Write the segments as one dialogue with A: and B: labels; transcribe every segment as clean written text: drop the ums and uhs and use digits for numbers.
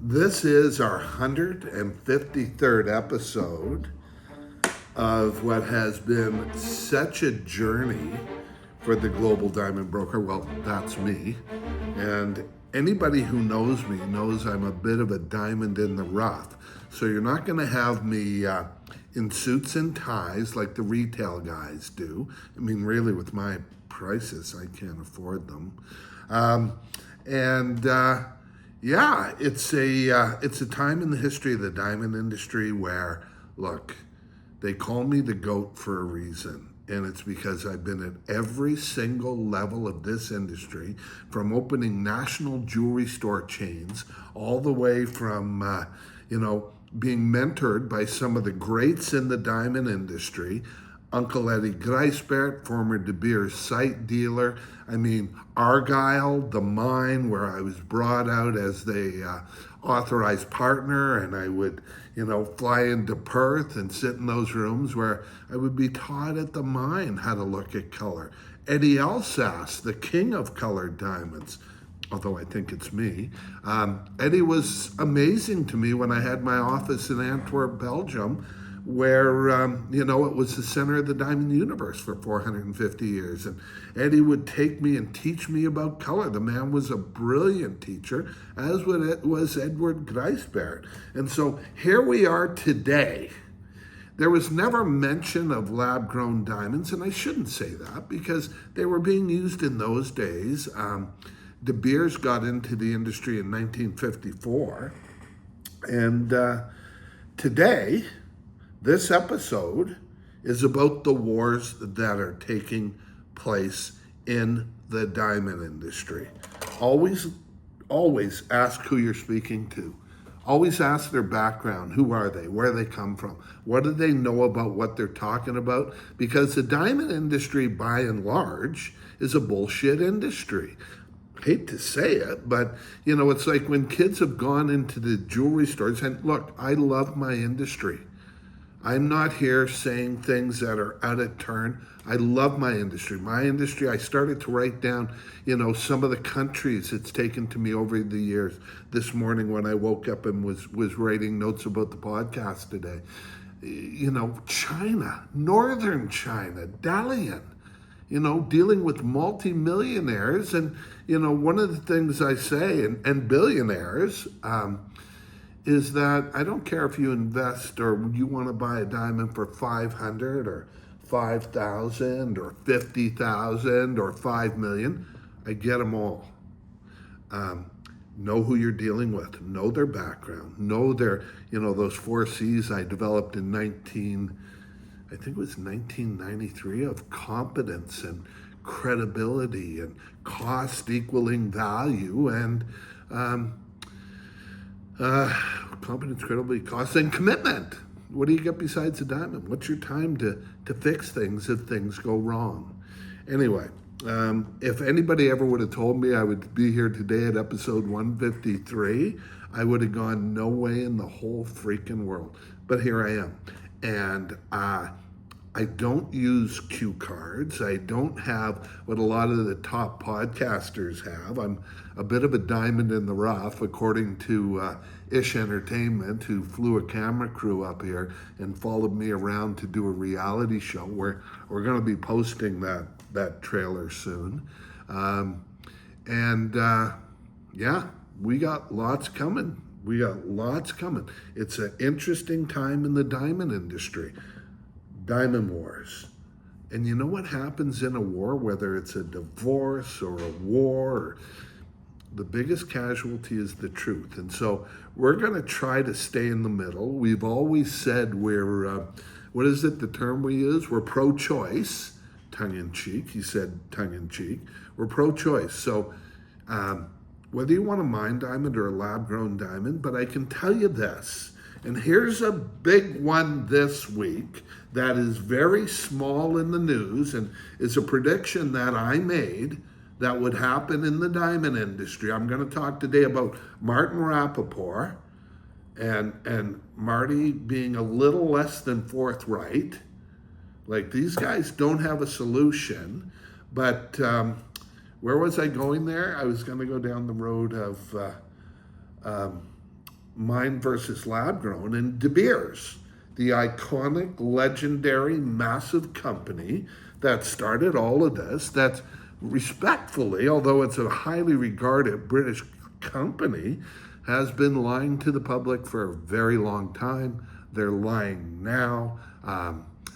A: This is our 153rd episode of what has been such a journey for the Global Diamond Broker. Well, that's me. And anybody who knows me knows I'm a bit of a diamond in the rough. So you're not going to have me in suits and ties like the retail guys do. I mean, really, with my prices, I can't afford them. Yeah, it's a time in the history of the diamond industry where, look, they call me the GOAT for a reason, and it's because I've been at every single level of this industry, from opening national jewelry store chains, all the way from, being mentored by some of the greats in the diamond industry. Uncle Eddie Greisbert, former De Beers site dealer. I mean, Argyle, the mine where I was brought out as the authorized partner, and I would, fly into Perth and sit in those rooms where I would be taught at the mine how to look at color. Eddie Alsace, the king of colored diamonds, although I think it's me. Eddie was amazing to me when I had my office in Antwerp, Belgium, where, it was the center of the diamond universe for 450 years. And Eddie would take me and teach me about color. The man was a brilliant teacher, as was Edward Greisbert. And so here we are today. There was never mention of lab-grown diamonds, and I shouldn't say that because they were being used in those days. De Beers got into the industry in 1954. And today, this episode is about the wars that are taking place in the diamond industry. Always ask who you're speaking to. Always ask their background. Who are they? Where they come from? What do they know about what they're talking about? Because the diamond industry, by and large, is a bullshit industry. Hate to say it, but it's like when kids have gone into the jewelry stores, and look, I love my industry. I'm not here saying things that are out of turn. I love my industry. My industry, I started to write down, some of the countries it's taken to me over the years. This morning when I woke up and was writing notes about the podcast today. China, northern China, Dalian, dealing with multimillionaires. And, one of the things I say, and billionaires, is that I don't care if you invest or you want to buy a diamond for 500 or 5,000 or 50,000 or 5 million. I get them all. Know who you're dealing with. Know their background. Know their, those 4 C's I developed in 1993 of competence and credibility and cost equaling value and competence, credibility, cost, and commitment. What do you get besides a diamond? What's your time to fix things if things go wrong? Anyway, if anybody ever would have told me I would be here today at episode 153, I would have gone, no way in the whole freaking world. But here I am. And I don't use cue cards. I don't have what a lot of the top podcasters have. I'm a bit of a diamond in the rough, according to Ish Entertainment, who flew a camera crew up here and followed me around to do a reality show where we're going to be posting that trailer soon. We got lots coming. It's an interesting time in the diamond industry. Diamond wars. And you know what happens in a war, whether it's a divorce or a war, the biggest casualty is the truth. And so we're going to try to stay in the middle. We've always said we're, what is it, the term we use? We're pro-choice, tongue-in-cheek. He said tongue-in-cheek. We're pro-choice. So whether you want a mine diamond or a lab-grown diamond, but I can tell you this, and here's a big one this week that is very small in the news and is a prediction that I made that would happen in the diamond industry. I'm going to talk today about Martin Rappaport and Marty being a little less than forthright. Like, these guys don't have a solution, but where was I going there? I was going to go down the road of mine versus lab grown, and De Beers, the iconic, legendary, massive company that started all of this, that's respectfully, although it's a highly regarded British company, has been lying to the public for a very long time. They're lying now.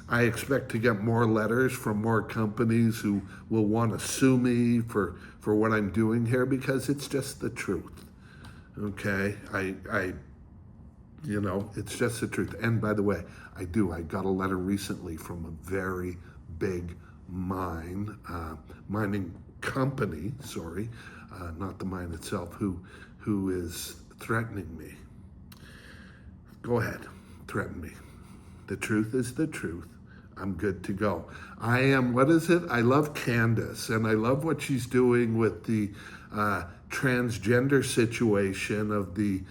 A: I expect to get more letters from more companies who will want to sue me for what I'm doing here, because it's just the truth. Okay, it's just the truth. And by the way, I got a letter recently from a very big mining company, not the mine itself, who is threatening me. Go ahead, threaten me. The truth is the truth. I'm good to go. I love Candace, and I love what she's doing with the transgender situation of the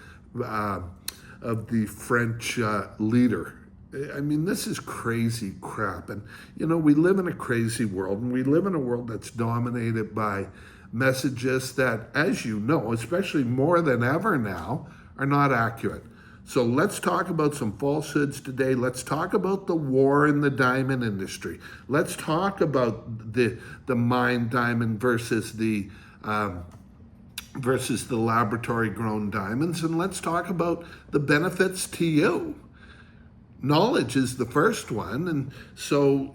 A: French leader. I mean, this is crazy crap. And, we live in a crazy world, and we live in a world that's dominated by messages that, as you know, especially more than ever now, are not accurate. So let's talk about some falsehoods today. Let's talk about the war in the diamond industry. Let's talk about the mine diamond versus the laboratory grown diamonds, and let's talk about the benefits to you. Knowledge is the first one, and so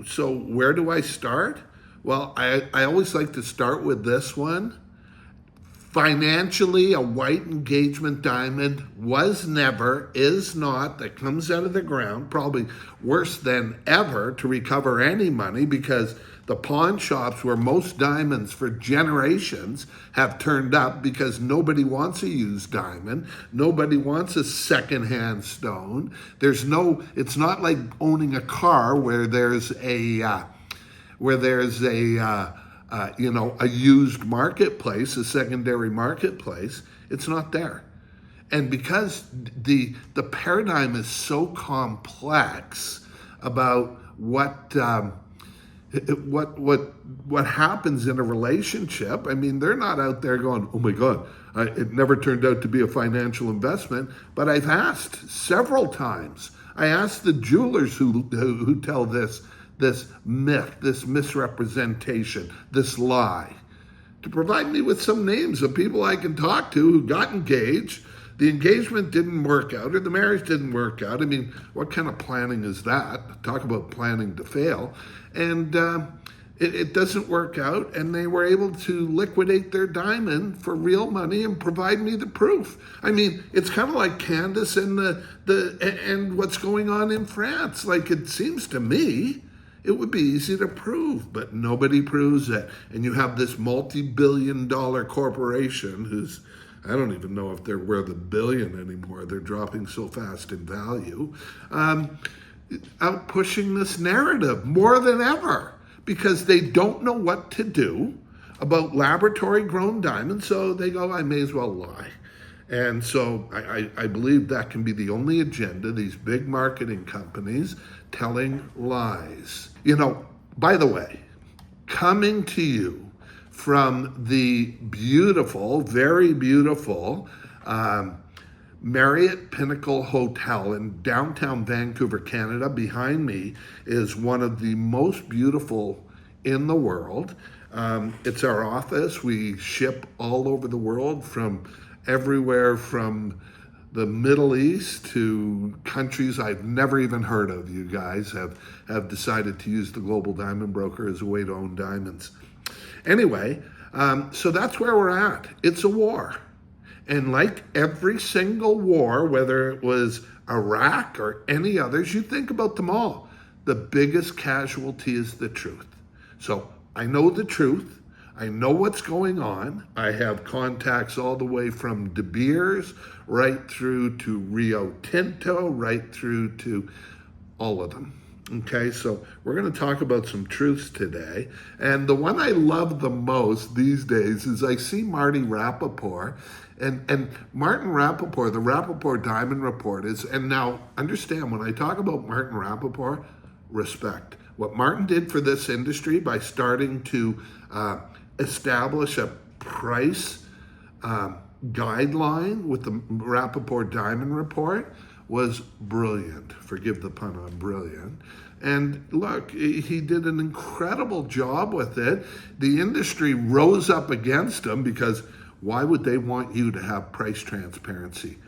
A: where do I start? Well, I always like to start with this one. Financially, a white engagement diamond was never, is not, that comes out of the ground, probably worse than ever to recover any money, because the pawn shops where most diamonds for generations have turned up, because nobody wants a used diamond. Nobody wants a secondhand stone. It's not like owning a car where there's a used marketplace, a secondary marketplace. It's not there. And because the paradigm is so complex about what happens in a relationship, I mean, they're not out there going, oh my God, it never turned out to be a financial investment. But I've asked several times. I asked the jewelers who tell this myth, this misrepresentation, this lie, to provide me with some names of people I can talk to who got engaged. The engagement didn't work out, or the marriage didn't work out. I mean, what kind of planning is that? Talk about planning to fail. And it doesn't work out, and they were able to liquidate their diamond for real money and provide me the proof. I mean, it's kind of like Candace and and what's going on in France. Like, it seems to me it would be easy to prove, but nobody proves it. And you have this multi-billion-dollar corporation who's, I don't even know if they're worth $1 billion anymore. They're dropping so fast in value, out pushing this narrative more than ever, because they don't know what to do about laboratory-grown diamonds, so they go, I may as well lie. And so I believe that can be the only agenda, these big marketing companies telling lies. By the way, coming to you from the beautiful, very beautiful Marriott Pinnacle Hotel in downtown Vancouver, Canada. Behind me is one of the most beautiful in the world. It's our office. We ship all over the world, from everywhere from the Middle East to countries I've never even heard of. You guys have decided to use the Global Diamond Broker as a way to own diamonds. Anyway, so that's where we're at. It's a war. And like every single war, whether it was Iraq or any others, you think about them all. The biggest casualty is the truth. So I know the truth. I know what's going on. I have contacts all the way from De Beers, right through to Rio Tinto, right through to all of them. Okay, so we're going to talk about some truths today. And the one I love the most these days is I see Marty Rappaport. And Martin Rappaport, the Rappaport Diamond Report is, and now understand, when I talk about Martin Rappaport, respect. What Martin did for this industry by starting to establish a price guideline with the Rappaport Diamond Report was brilliant. Forgive the pun on brilliant. And look, he did an incredible job with it. The industry rose up against him because why would they want you to have price transparency?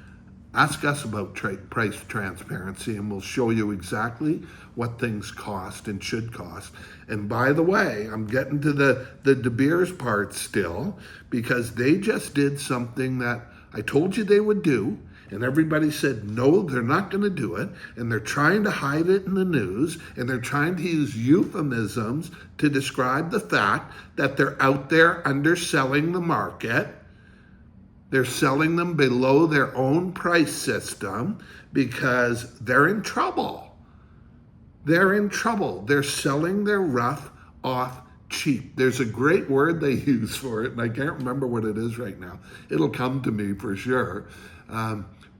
A: Ask us about price transparency and we'll show you exactly what things cost and should cost. And by the way, I'm getting to the De Beers part still because they just did something that I told you they would do. And everybody said, no, they're not going to do it. And they're trying to hide it in the news. And they're trying to use euphemisms to describe the fact that they're out there underselling the market. They're selling them below their own price system because they're in trouble. They're in trouble. They're selling their rough off cheap. There's a great word they use for it, and I can't remember what it is right now. It'll come to me for sure.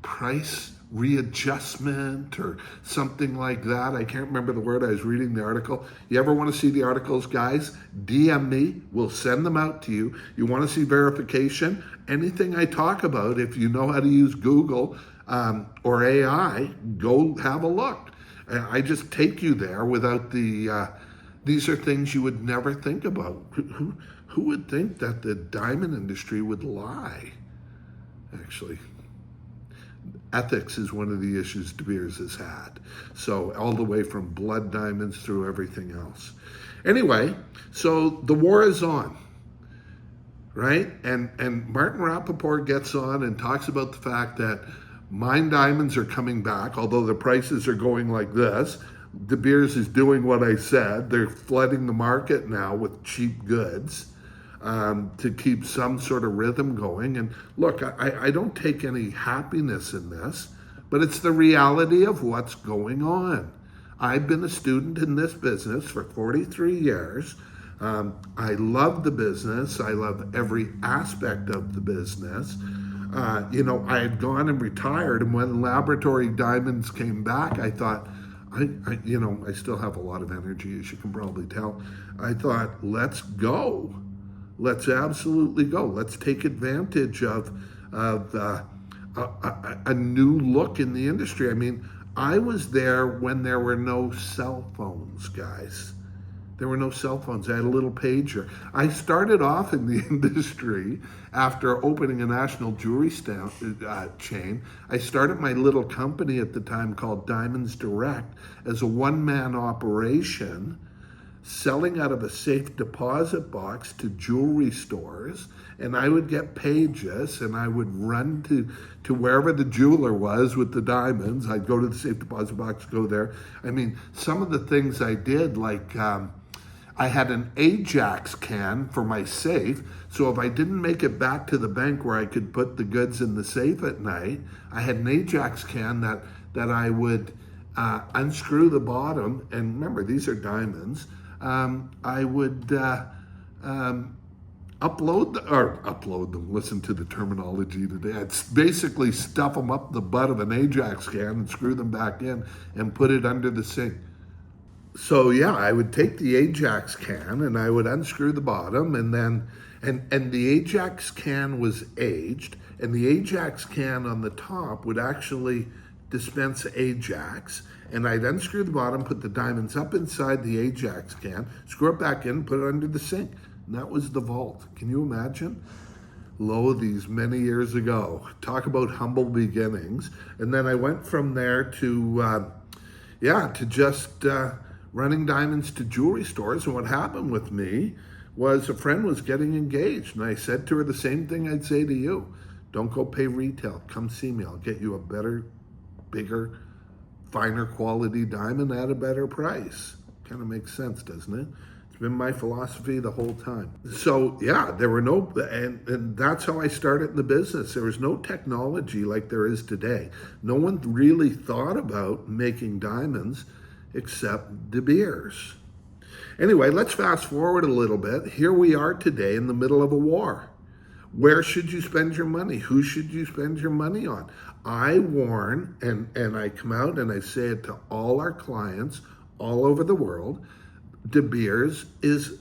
A: Price readjustment or something like that. I can't remember the word. I was reading the article. You ever want to see the articles, guys? DM me. We'll send them out to you. You want to see verification? Anything I talk about, if you know how to use Google or AI, go have a look. I just take you there without the, these are things you would never think about. Who would think that the diamond industry would lie? Actually, ethics is one of the issues De Beers has had. So all the way from blood diamonds through everything else. Anyway, so the war is on, right? And Martin Rappaport gets on and talks about the fact that mine diamonds are coming back, although the prices are going like this. De Beers is doing what I said. They're flooding the market now with cheap goods. To keep some sort of rhythm going. And look, I don't take any happiness in this, but it's the reality of what's going on. I've been a student in this business for 43 years. I love the business. I love every aspect of the business. I had gone and retired, and when laboratory diamonds came back, I thought, I still have a lot of energy, as you can probably tell. I thought, let's go. Let's absolutely go. Let's take advantage of a new look in the industry. I mean, I was there when there were no cell phones, guys. There were no cell phones. I had a little pager. I started off in the industry after opening a national jewelry chain. I started my little company at the time called Diamonds Direct as a one-man operation, selling out of a safe deposit box to jewelry stores. And I would get pages and I would run to wherever the jeweler was with the diamonds. I'd go to the safe deposit box, go there. I mean, some of the things I did, like I had an Ajax can for my safe. So if I didn't make it back to the bank where I could put the goods in the safe at night, I had an Ajax can that I would unscrew the bottom. And remember, these are diamonds. I would upload them, listen to the terminology today. I'd basically stuff them up the butt of an Ajax can and screw them back in and put it under the sink. So yeah, I would take the Ajax can and I would unscrew the bottom, and then, and the Ajax can was aged, and the Ajax can on the top would actually dispense Ajax, and I'd unscrew the bottom, put the diamonds up inside the Ajax can, screw it back in, put it under the sink. And that was the vault. Can you imagine? Lo, these many years ago. Talk about humble beginnings. And then I went from there to just running diamonds to jewelry stores. And what happened with me was a friend was getting engaged. And I said to her the same thing I'd say to you. Don't go pay retail. Come see me. I'll get you a better, bigger, finer quality diamond at a better price. Kind of makes sense, doesn't it? It's been my philosophy the whole time. So yeah, there were no, and that's how I started in the business. There was no technology like there is today. No one really thought about making diamonds except De Beers. Anyway, let's fast forward a little bit. Here we are today in the middle of a war. Where should you spend your money? Who should you spend your money on? I warn, and I come out and I say it to all our clients all over the world, De Beers is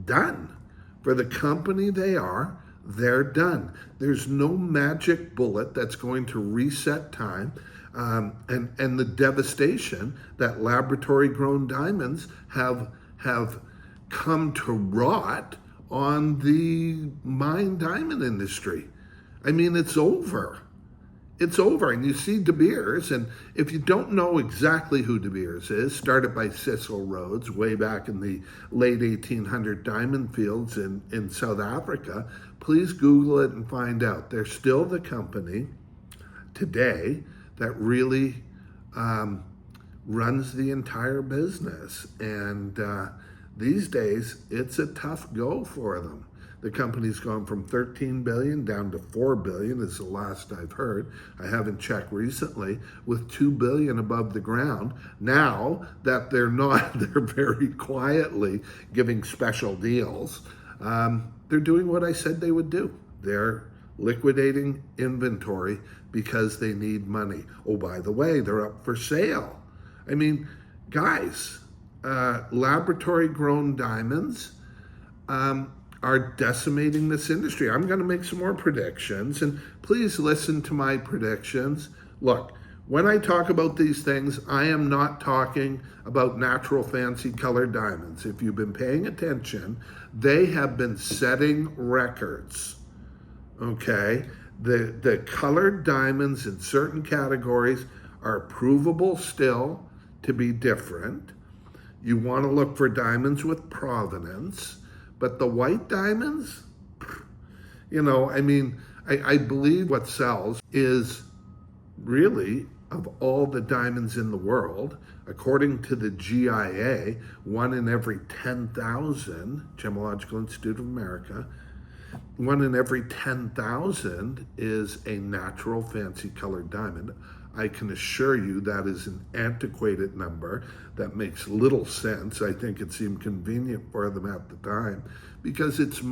A: done. For the company they are, they're done. There's no magic bullet that's going to reset time. And the devastation that laboratory grown diamonds have come to rot on the mine diamond industry. I mean, it's over. It's over. And you see De Beers, and if you don't know exactly who De Beers is, started by Cecil Rhodes way back in the late 1800 diamond fields in South Africa, please Google it and find out. They're still the company today that really runs the entire business. And these days, it's a tough go for them. The company's gone from 13 billion down to 4 billion is the last I've heard. I haven't checked recently, with 2 billion above the ground. Now that they're very quietly giving special deals. They're doing what I said they would do. They're liquidating inventory because they need money. Oh, by the way, they're up for sale. I mean, guys, laboratory grown diamonds, are decimating this industry. I'm going to make some more predictions, and please listen to my predictions. Look, when I talk about these things, I am not talking about natural fancy colored diamonds. If you've been paying attention, they have been setting records, okay? The colored diamonds in certain categories are provable still to be different. You want to look for diamonds with provenance. But the white diamonds, I believe what sells is really, of all the diamonds in the world, according to the GIA, 1 in every 10,000, Gemological Institute of America, 1 in every 10,000 is a natural fancy colored diamond. I can assure you that is an antiquated number that makes little sense. I think it seemed convenient for them at the time because it's a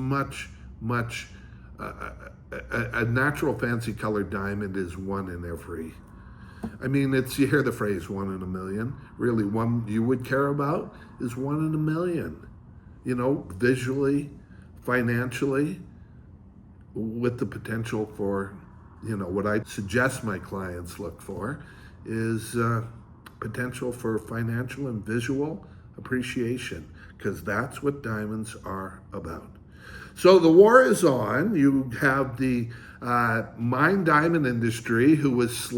A: natural fancy colored diamond is 1 in every, you hear the phrase 1 in a million. Really, one you would care about is 1 in a million. Visually, financially, with the potential for, what I suggest my clients look for is potential for financial and visual appreciation, because that's what diamonds are about. So the war is on. You have the mine diamond industry who was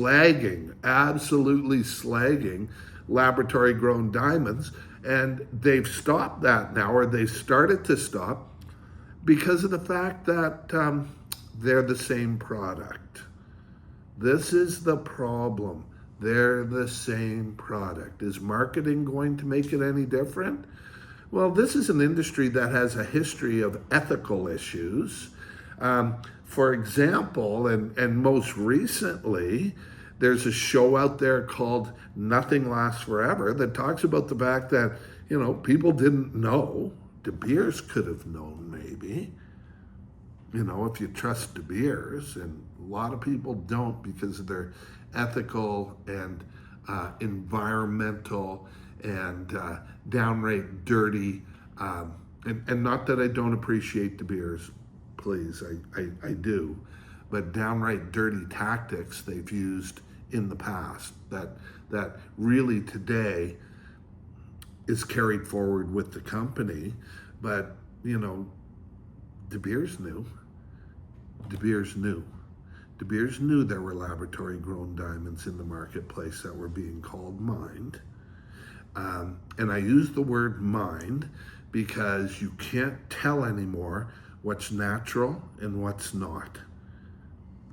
A: absolutely slagging laboratory grown diamonds, and they've stopped that now, or they've started to stop, because of the fact that they're the same product. This is the problem. They're the same product. Is marketing going to make it any different? Well, this is an industry that has a history of ethical issues. For example, and most recently, there's a show out there called Nothing Lasts Forever that talks about the fact that, people didn't know. De Beers could have known, maybe. If you trust De Beers, and a lot of people don't because of their ethical and environmental and downright dirty, and not that I don't appreciate De Beers, please, I do, but downright dirty tactics they've used in the past that really today is carried forward with the company. But, De Beers knew. De Beers knew. De Beers knew there were laboratory grown diamonds in the marketplace that were being called mined. And I use the word mined because you can't tell anymore what's natural and what's not.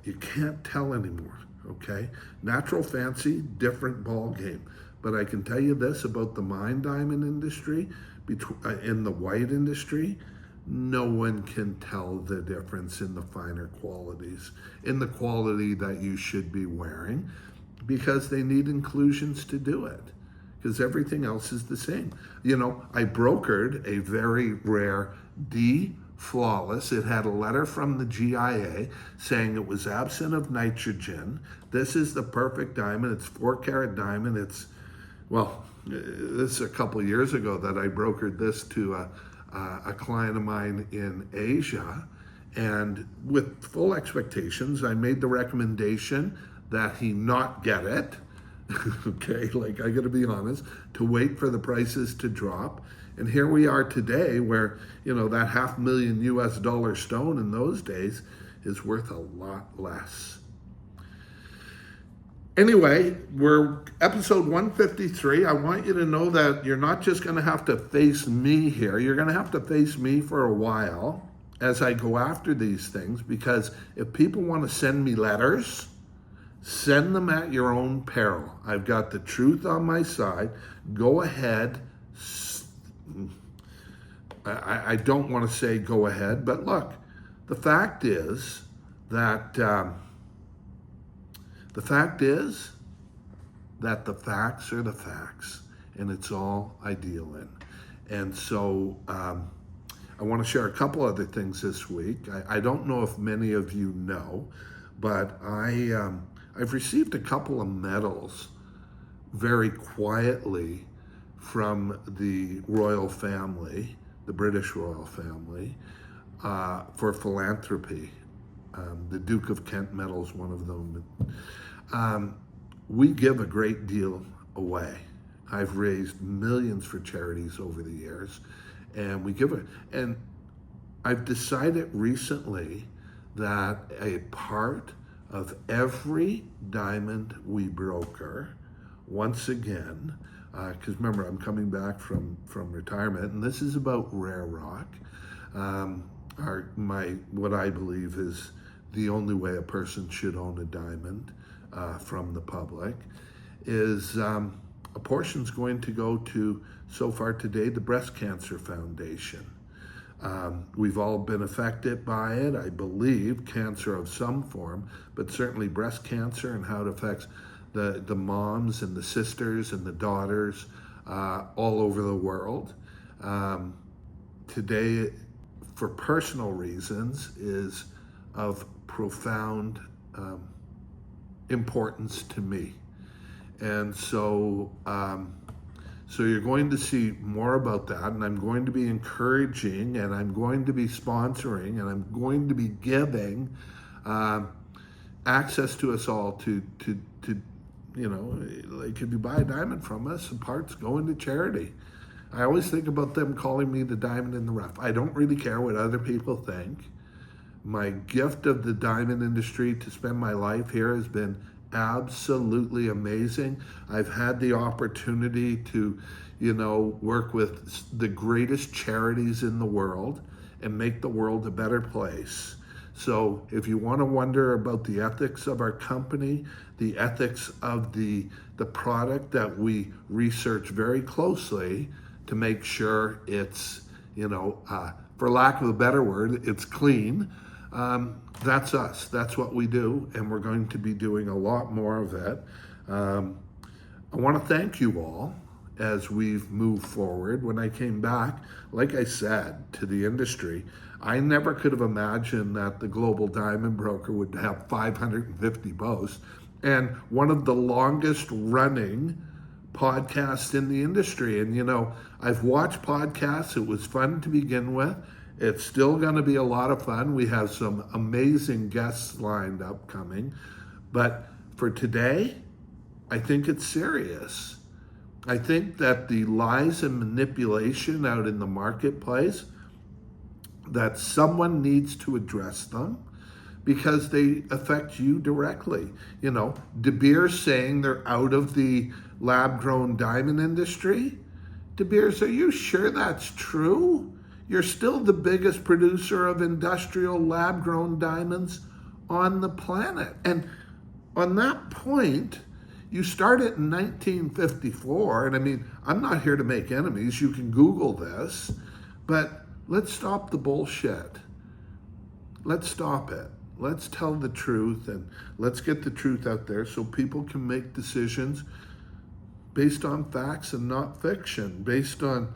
A: You can't tell anymore, okay? Natural fancy, different ball game. But I can tell you this about the mine diamond industry, in the white industry, no one can tell the difference in the finer qualities, in the quality that you should be wearing, because they need inclusions to do it, because everything else is the same. I brokered a very rare D flawless. It had a letter from the GIA saying it was absent of nitrogen. This is the perfect diamond. It's 4-carat diamond. This is a couple years ago that I brokered this to a client of mine in Asia, And with full expectations, I made the recommendation that he not get it. Okay, like I got to be honest, to wait for the prices to drop. And here we are today where, that $500,000 US stone in those days is worth a lot less. Anyway, we're episode 153. I want you to know that you're not just going to have to face me here. You're going to have to face me for a while as I go after these things, because if people want to send me letters, send them at your own peril. I've got the truth on my side. Go ahead. I don't want to say go ahead, but look, the fact is that the facts are the facts, and it's all I deal in. And so I want to share a couple other things this week. I don't know if many of you know, but I've received a couple of medals very quietly from the royal family, the British royal family, for philanthropy. The Duke of Kent medal is one of them. We give a great deal away. I've raised millions for charities over the years, and we give it. And I've decided recently that a part of every diamond we broker, once again, because remember, I'm coming back from retirement, and this is about rare rock. What I believe is the only way a person should own a diamond from the public is a portion's going to go to, so far today, the Breast Cancer Foundation. We've all been affected by it, I believe, cancer of some form, but certainly breast cancer and how it affects the moms and the sisters and the daughters all over the world. Today, for personal reasons, is of profound importance to me. And so you're going to see more about that, and I'm going to be encouraging, and I'm going to be sponsoring, and I'm going to be giving access to us all to like if you buy a diamond from us, the part's going to charity. I always think about them calling me the diamond in the rough. I don't really care what other people think. My gift of the diamond industry to spend my life here has been absolutely amazing. I've had the opportunity to, work with the greatest charities in the world and make the world a better place. So if you want to wonder about the ethics of our company, the ethics of the product that we research very closely to make sure it's, for lack of a better word, it's clean, that's us. That's what we do, and we're going to be doing a lot more of it. I want to thank you all as we've moved forward. When I came back, like I said, to the industry, I never could have imagined that the Global Diamond Broker would have 550 posts and one of the longest running podcasts in the industry. And, I've watched podcasts. It was fun to begin with. It's still going to be a lot of fun. We have some amazing guests lined up coming. But for today, I think it's serious. I think that the lies and manipulation out in the marketplace, that someone needs to address them because they affect you directly. De Beers saying they're out of the lab-grown diamond industry. De Beers, are you sure that's true? You're still the biggest producer of industrial lab-grown diamonds on the planet. And on that point, you started in 1954, and I'm not here to make enemies. You can Google this, but let's stop the bullshit. Let's stop it. Let's tell the truth, and let's get the truth out there so people can make decisions based on facts and not fiction, based on,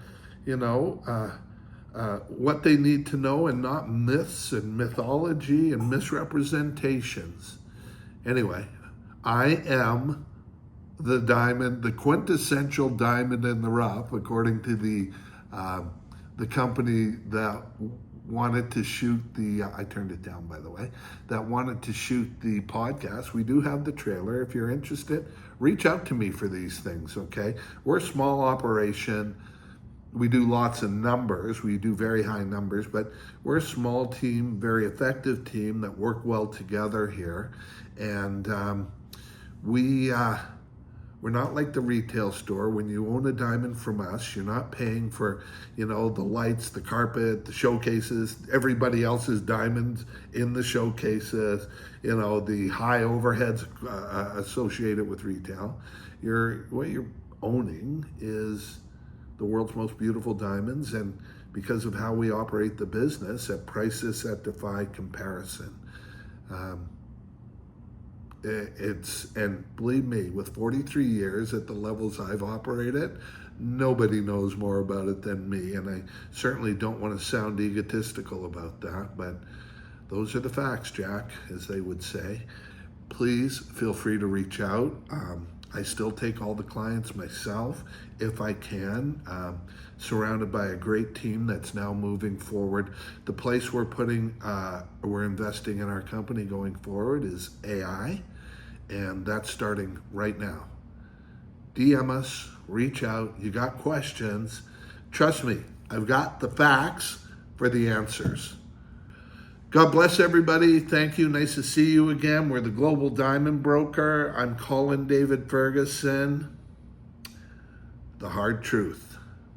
A: what they need to know and not myths and mythology and misrepresentations. Anyway, I am the diamond, the quintessential diamond in the rough, according to the company that wanted to shoot the, I turned it down by the way, that wanted to shoot the podcast, we do have the trailer. If you're interested, reach out to me for these things, okay? We're a small operation. We do lots of numbers. We do very high numbers, but we're a small team, very effective team that work well together here. And we're not like the retail store. When you own a diamond from us, you're not paying for, the lights, the carpet, the showcases, everybody else's diamonds in the showcases, the high overheads associated with retail. What you're owning is the world's most beautiful diamonds, and because of how we operate the business at prices that defy comparison. And believe me, with 43 years at the levels I've operated, nobody knows more about it than me. And I certainly don't want to sound egotistical about that, but those are the facts, Jack, as they would say. Please feel free to reach out. I still take all the clients myself if I can, surrounded by a great team that's now moving forward. The place we're investing in our company going forward is AI, and that's starting right now. DM us, reach out, you got questions. Trust me, I've got the facts for the answers. God bless everybody. Thank you. Nice to see you again. We're the Global Diamond Broker. I'm Colin David Ferguson. The hard truth.